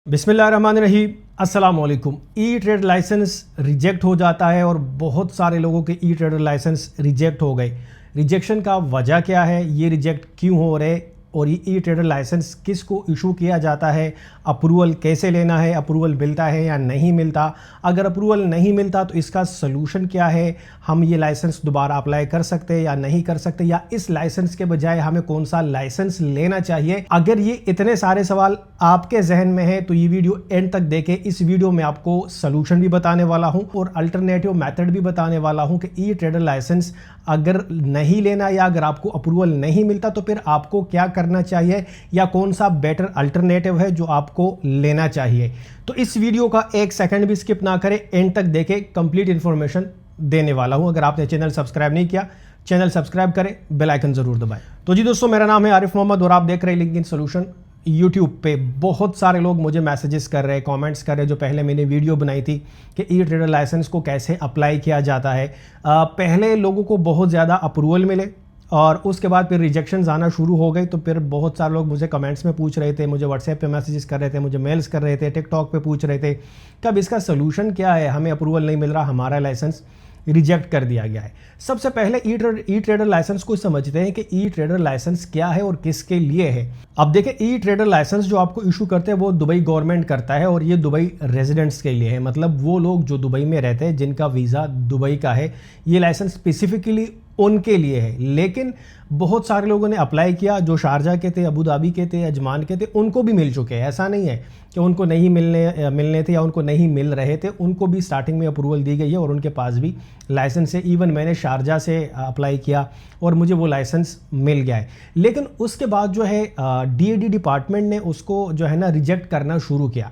बिस्मिल्लाहिर्रहमानिर्रहीम, अस्सलाम वालेकुम। ई ट्रेड लाइसेंस रिजेक्ट हो जाता है और बहुत सारे लोगों के ई ट्रेडर लाइसेंस रिजेक्ट हो गए। रिजेक्शन का वजह क्या है, ये रिजेक्ट क्यों हो रहे और ये ई ट्रेडर लाइसेंस किसको इशू किया जाता है, अप्रूवल कैसे लेना है, अप्रूवल मिलता है या नहीं मिलता, अगर अप्रूवल नहीं मिलता तो इसका सलूशन क्या है, हम ये लाइसेंस दोबारा अप्लाई कर सकते हैं या नहीं कर सकते, या इस लाइसेंस के बजाय हमें कौन सा लाइसेंस लेना चाहिए। अगर ये इतने सारे सवाल आपके जहन में है तो ये वीडियो एंड तक देखें। इस वीडियो में आपको सलूशन भी बताने वाला हूं और अल्टरनेटिव मेथड भी बताने वाला हूं कि ई ट्रेडर लाइसेंस अगर नहीं लेना या अगर आपको अप्रूवल नहीं मिलता तो फिर आपको क्या करना चाहिए या कौन सा बेटर अल्टरनेटिव है जो आपको लेना चाहिए। तो इस वीडियो का एक सेकंड भी स्किप ना करें, एंड तक देखें, कंप्लीट इंफॉर्मेशन देने वाला हूं। अगर आपने चैनल सब्सक्राइब नहीं किया, चैनल सब्सक्राइब करें, बेल आइकन जरूर दबाएं। तो जी दोस्तों, मेरा नाम है आरिफ मोहम्मद और आप देख रहे हैं लिंक्डइन सॉल्यूशन। यूट्यूब पे बहुत सारे लोग मुझे मैसेजेस कर रहे हैं, कमेंट्स कर रहे हैं, जो पहले मैंने वीडियो बनाई थी कि ई ट्रेडर लाइसेंस को कैसे अप्लाई किया जाता है। पहले लोगों को बहुत ज़्यादा अप्रूवल मिले और उसके बाद फिर रिजेक्शंस आना शुरू हो गए। तो फिर बहुत सारे लोग मुझे कमेंट्स में पूछ रहे थे, मुझे व्हाट्सएप पे मैसेजेस कर रहे थे, मुझे मेल्स कर रहे थे, टिकटॉक पे पूछ रहे थे कब इसका सोल्यूशन क्या है, हमें अप्रूवल नहीं मिल रहा, हमारा लाइसेंस रिजेक्ट कर दिया गया है। सबसे पहले ई ट्रेडर लाइसेंस को समझते हैं कि ई ट्रेडर लाइसेंस क्या है और किसके लिए है। अब देखें, ई ट्रेडर लाइसेंस जो आपको इशू करते हैं वो दुबई गवर्नमेंट करता है और ये दुबई रेजिडेंट्स के लिए है, मतलब वो लोग जो दुबई में रहते हैं जिनका वीज़ा दुबई का है, ये लाइसेंस स्पेसिफिकली उनके लिए है। लेकिन बहुत सारे लोगों ने अप्लाई किया, जो शारजा के थे, अबू धाबी के थे, अजमान के थे, उनको भी मिल चुके हैं। ऐसा नहीं है कि उनको नहीं मिलने थे या उनको नहीं मिल रहे थे, उनको भी स्टार्टिंग में अप्रूवल दी गई है और उनके पास भी लाइसेंस है। इवन मैंने शारजा से अप्लाई किया और मुझे वो लाइसेंस मिल गया है। लेकिन उसके बाद जो है DAD डिपार्टमेंट ने उसको जो है ना रिजेक्ट करना शुरू किया।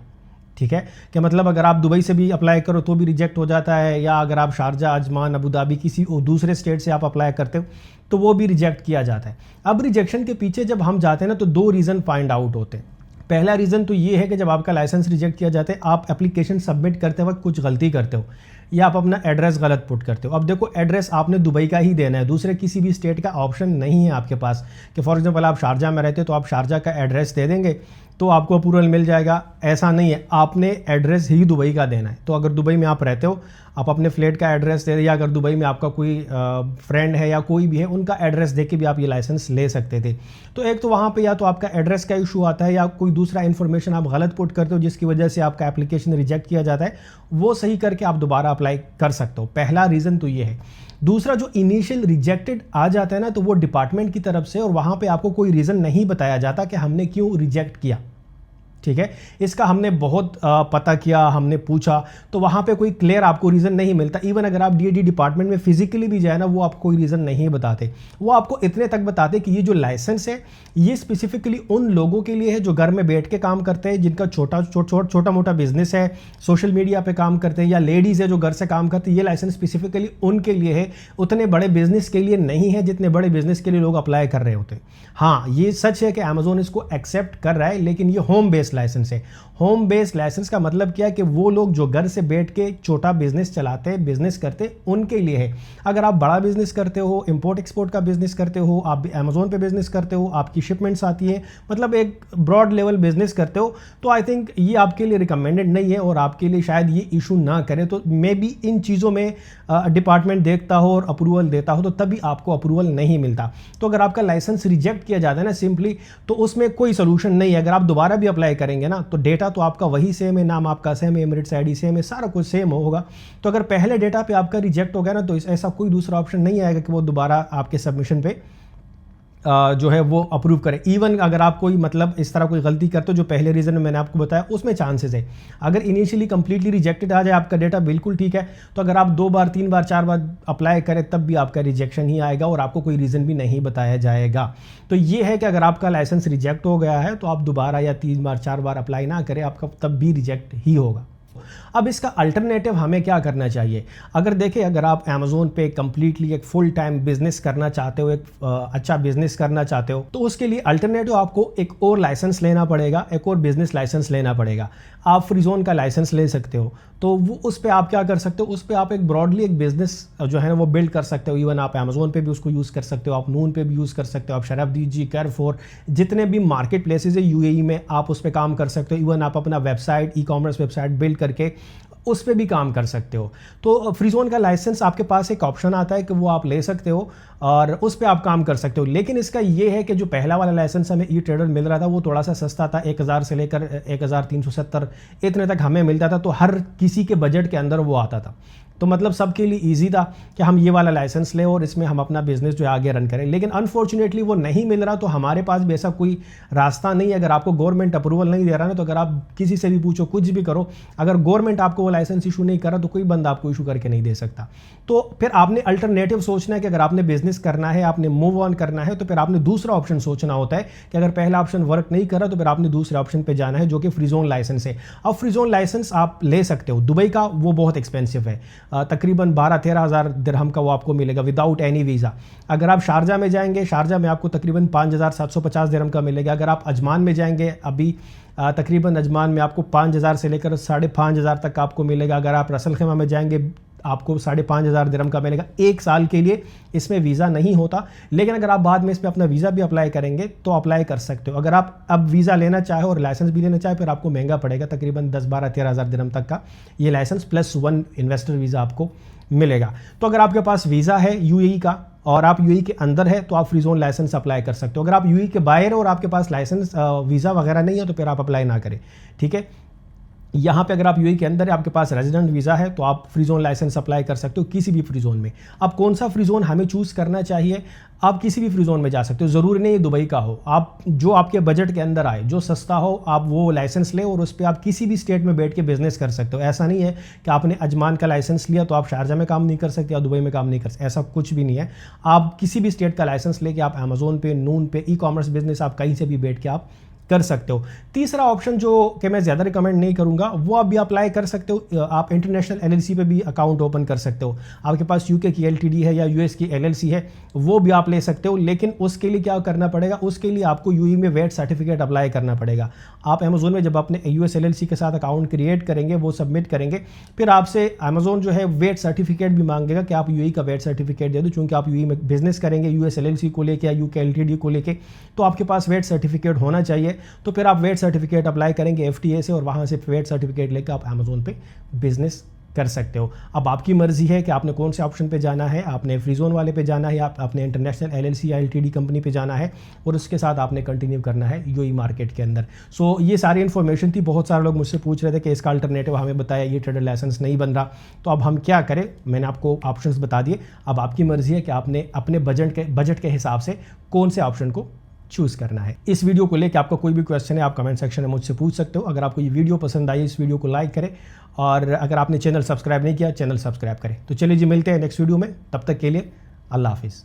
ठीक है, कि मतलब अगर आप दुबई से भी अप्लाई करो तो भी रिजेक्ट हो जाता है, या अगर आप शारजा, अजमान, अबू धाबी किसी दूसरे स्टेट से आप अप्लाई करते हो तो वो भी रिजेक्ट किया जाता है। अब रिजेक्शन के पीछे जब हम जाते हैं ना तो दो रीज़न फाइंड आउट होते हैं। पहला रीज़न तो ये है कि जब आपका लाइसेंस रिजेक्ट किया जाता है, आप एप्लीकेशन सबमिट करते वक्त कुछ गलती करते हो या आप अपना एड्रेस गलत पुट करते हो। अब देखो, एड्रेस आपने दुबई का ही देना है, दूसरे किसी भी स्टेट का ऑप्शन नहीं है आपके पास कि फॉर एग्जांपल आप शारजा में रहते हो तो आप शारजा का एड्रेस दे देंगे तो आपको अप्रूवल मिल जाएगा। ऐसा नहीं है, आपने एड्रेस ही दुबई का देना है। तो अगर दुबई में आप रहते हो, आप अपने फ्लैट का एड्रेस दे दें, या अगर दुबई में आपका कोई फ्रेंड है या कोई भी है, उनका एड्रेस दे के भी आप ये लाइसेंस ले सकते थे। तो एक तो वहाँ पे या तो आपका एड्रेस का इशू आता है या कोई दूसरा इन्फॉर्मेशन आप गलत पुट करते हो जिसकी वजह से आपका एप्लीकेशन रिजेक्ट किया जाता है, वो सही करके आप दोबारा अप्लाई कर सकते हो। पहला रीज़न तो ये है। दूसरा, जो इनिशियल रिजेक्टेड आ जाता है ना, तो वो डिपार्टमेंट की तरफ से और वहाँ पे आपको कोई रीज़न नहीं बताया जाता कि हमने क्यों रिजेक्ट किया। ठीक है, इसका हमने बहुत पता किया, हमने पूछा, तो वहाँ पे कोई क्लियर आपको रीज़न नहीं मिलता। इवन अगर आप DAD डिपार्टमेंट में फिजिकली भी जाए ना, वो आपको कोई रीज़न नहीं बताते। वो आपको इतने तक बताते कि ये जो लाइसेंस है ये स्पेसिफिकली उन लोगों के लिए है जो घर में बैठ के काम करते हैं, जिनका छोटा मोटा बिजनेस है, सोशल मीडिया पे काम करते हैं, या लेडीज़ है जो घर से काम करती है। ये लाइसेंस स्पेसिफिकली उनके लिए है, उतने बड़े बिजनेस के लिए नहीं है जितने बड़े बिजनेस के लिए लोग अप्लाई कर रहे होते हैं। हाँ, ये सच है कि अमेजोन इसको एक्सेप्ट कर रहा है, लेकिन ये होम बेस्ड लाइसेंस है। होम बेस्ड लाइसेंस का मतलब क्या है कि वो लोग जो घर से बैठ के छोटा बिजनेस चलाते हैं, बिजनेस करते हैं, उनके लिए है। अगर आप बड़ा बिजनेस करते हो, इंपोर्ट एक्सपोर्ट का बिजनेस करते हो, आप अमेजोन पे बिजनेस करते हो, आपकी शिपमेंट्स आती है, मतलब एक ब्रॉड लेवल बिजनेस करते हो, तो आई थिंक ये आपके लिए रिकमेंडेड नहीं है और आपके लिए शायद ये इशू ना करे। तो मे बी इन चीज़ों में डिपार्टमेंट देखता हो और अप्रूवल देता हो तो तभी आपको अप्रूवल नहीं मिलता। तो अगर आपका लाइसेंस रिजेक्ट किया जाता है ना सिंपली, तो उसमें कोई सोल्यूशन नहीं है। अगर आप दोबारा भी अप्लाई करेंगे ना तो डेटा तो आपका वही सेम है, नाम आपका सेम है, एमिरेट्स ID सेम है, सारा कुछ सेम होगा। तो अगर पहले डेटा पे आपका रिजेक्ट हो गया ना तो ऐसा कोई दूसरा ऑप्शन नहीं आएगा कि वो दोबारा आपके सबमिशन पे जो है वो अप्रूव करे। इवन अगर आप कोई मतलब इस तरह कोई गलती करते हो जो पहले रीज़न में मैंने आपको बताया, उसमें चांसेस है। अगर इनिशियली कंप्लीटली रिजेक्टेड आ जाए, आपका डेटा बिल्कुल ठीक है, तो अगर आप 2 बार 3 बार 4 बार अप्लाई करें तब भी आपका रिजेक्शन ही आएगा और आपको कोई रीज़न भी नहीं बताया जाएगा। तो ये है कि अगर आपका लाइसेंस रिजेक्ट हो गया है तो आप दोबारा या 3 बार 4 बार अप्लाई ना करें, आपका तब भी रिजेक्ट ही होगा। अब इसका अल्टरनेटिव हमें क्या करना चाहिए? अगर देखें, अगर आप अमेज़न पे कंप्लीटली एक फुल टाइम बिजनेस करना चाहते हो, एक अच्छा बिजनेस करना चाहते हो, तो उसके लिए अल्टरनेटिव आपको एक और लाइसेंस लेना पड़ेगा, एक और बिजनेस लाइसेंस लेना पड़ेगा। आप फ्रीजोन का लाइसेंस ले सकते हो, तो वो उस पर आप क्या कर सकते हो, उस पर आप एक ब्रॉडली एक बिजनेस जो है ना वो बिल्ड कर सकते हो। इवन आप अमेज़न पे भी उसको यूज़ कर सकते हो, आप नून पे भी यूज़ कर सकते हो, आप शराफदीजी, कैरफोर, जितने भी मार्केट प्लेसेस है यूएई में, आप उस पर काम कर सकते हो। इवन आप अपना website, e commerce website build करके उस पर भी काम कर सकते हो। तो फ्रीजोन का लाइसेंस आपके पास एक ऑप्शन आता है कि वो आप ले सकते हो और उस पर आप काम कर सकते हो। लेकिन इसका ये है कि जो पहला वाला लाइसेंस हमें ई ट्रेडर मिल रहा था वो थोड़ा सा सस्ता था, 1000 से लेकर 1370 इतने तक हमें मिलता था, तो हर किसी के बजट के अंदर वो आता था। तो मतलब सबके लिए ईजी था कि हम ये वाला लाइसेंस लें और इसमें हम अपना बिजनेस जो है आगे रन करें। लेकिन अनफॉर्चुनेटली वो नहीं मिल रहा, तो हमारे पास भी ऐसा कोई रास्ता नहीं है। अगर आपको गवर्नमेंट अप्रूवल नहीं दे रहा ना, तो अगर आप किसी से भी पूछो, कुछ भी करो, अगर गवर्नमेंट आपको वो लाइसेंस इशू नहीं कर रहा तो कोई बंदा आपको इशू करके नहीं दे सकता। तो फिर आपने अल्टरनेटिव सोचना है कि अगर आपने बिजनेस करना है, आपने मूव ऑन करना है, तो फिर आपने दूसरा ऑप्शन सोचना होता है कि अगर पहला ऑप्शन वर्क नहीं कर रहा तो फिर आपने दूसरे ऑप्शन पे जाना है, जो कि फ्रीजोन लाइसेंस है। अब फ्रीजोन लाइसेंस आप ले सकते हो दुबई का, वो बहुत एक्सपेंसिव है, तकरीबन 12-13 हज़ार दिरहम का वो आपको मिलेगा विदाउट एनी वीज़ा। अगर आप शारजा में जाएंगे, शारजा में आपको तकरीबन 5750 दिरहम का मिलेगा। अगर आप अजमान में जाएंगे, अभी तकरीबन अजमान में आपको 5000 से लेकर 5500 तक आपको मिलेगा। अगर आप रसल खैमा में जाएंगे, आपको 5500 दिरहम का मिलेगा 1 साल के लिए। इसमें वीज़ा नहीं होता, लेकिन अगर आप बाद में इस पर अपना वीज़ा भी अप्लाई करेंगे तो अप्लाई कर सकते हो। अगर आप अब वीज़ा लेना चाहे और लाइसेंस भी लेना चाहे, फिर आपको महंगा पड़ेगा, तकरीबन 10-12-13 हज़ार दिरहम तक का ये लाइसेंस प्लस 1 इन्वेस्टर वीज़ा आपको मिलेगा। तो अगर आपके पास वीज़ा है यूएई का और आप यूएई के अंदर है, तो आप फ्रीजोन लाइसेंस अप्लाई कर सकते हो। अगर आप यूएई के बाहर हो और आपके पास लाइसेंस वीज़ा वगैरह नहीं है, तो फिर आप अप्लाई ना करें, ठीक है। यहाँ पे अगर आप यूएई के अंदर है, आपके पास रेजिडेंट वीज़ा है, तो आप फ्रीजोन लाइसेंस अप्लाई कर सकते हो किसी भी फ्रीजोन में। अब कौन सा फ्रीजोन हमें चूज़ करना चाहिए? आप किसी भी फ्रीजोन में जा सकते हो, ज़रूरी नहीं दुबई का हो। आप जो आपके बजट के अंदर आए, जो सस्ता हो, आप वो लाइसेंस ले और उस पर आप किसी भी स्टेट में बैठ के बिजनेस कर सकते हो। ऐसा नहीं है कि आपने अजमान का लाइसेंस लिया तो आप शारजा में काम नहीं कर सकते या दुबई में काम नहीं कर सकते, ऐसा कुछ भी नहीं है। आप किसी भी स्टेट का लाइसेंस लेके आप अमेज़न पे, नून पे, ई कॉमर्स बिजनेस आप कहीं से भी बैठ के आप कर सकते हो। तीसरा ऑप्शन जो कि मैं ज़्यादा रिकमेंड नहीं करूंगा, वो आप भी अप्लाई कर सकते हो। आप इंटरनेशनल एलएलसी पे भी अकाउंट ओपन कर सकते हो। आपके पास यूके की एलटीडी है या यूएस की एलएलसी है, वो भी आप ले सकते हो। लेकिन उसके लिए क्या करना पड़ेगा? उसके लिए आपको यूएई में वेट सर्टिफिकेट अप्लाई करना पड़ेगा। आप अमेज़न में जब अपने यूएस एलएलसी के साथ अकाउंट क्रिएट करेंगे, वो सबमिट करेंगे, फिर आपसे अमेज़न जो है वेट सर्टिफिकेट भी मांगेगा कि आप यूएई का वेट सर्टिफिकेट दे दो। चूँकि आप यूएई में बिजनेस करेंगे यूएस एलएलसी को लेकर या यूके एलटीडी को लेकर, तो आपके पास वेट सर्टिफिकेट होना चाहिए। तो फिर आप वेट सर्टिफिकेट अप्लाई करेंगे एफटीए से और वहां से वेट सर्टिफिकेट लेकर आप अमेज़न पे बिजनेस कर सकते हो। अब आपकी मर्जी है कि आपने कौन से ऑप्शन पे जाना है, आपने फ्रीजोन वाले पे जाना है या आपने इंटरनेशनल एलएलसी या एलटीडी कंपनी पे जाना है, और उसके साथ आपने कंटिन्यू करना है यूएई मार्केट के अंदर। सो ये सारी इन्फॉर्मेशन थी। बहुत सारे लोग मुझसे पूछ रहे थे कि इसका अल्टरनेटिव हमें बताया, ये ट्रेडर लाइसेंस नहीं बन रहा, तो अब हम क्या करें? मैंने आपको ऑप्शंस बता दिए। अब आपकी मर्जी है कि आपने अपने बजट के हिसाब से कौन से ऑप्शन को चूज़ करना है। इस वीडियो को लेकर आपका कोई भी क्वेश्चन है, आप कमेंट सेक्शन में मुझसे पूछ सकते हो। अगर आपको ये वीडियो पसंद आई, इस वीडियो को लाइक करें, और अगर आपने चैनल सब्सक्राइब नहीं किया, चैनल सब्सक्राइब करें। तो चलिए जी, मिलते हैं नेक्स्ट वीडियो में। तब तक के लिए अल्लाह हाफिज़।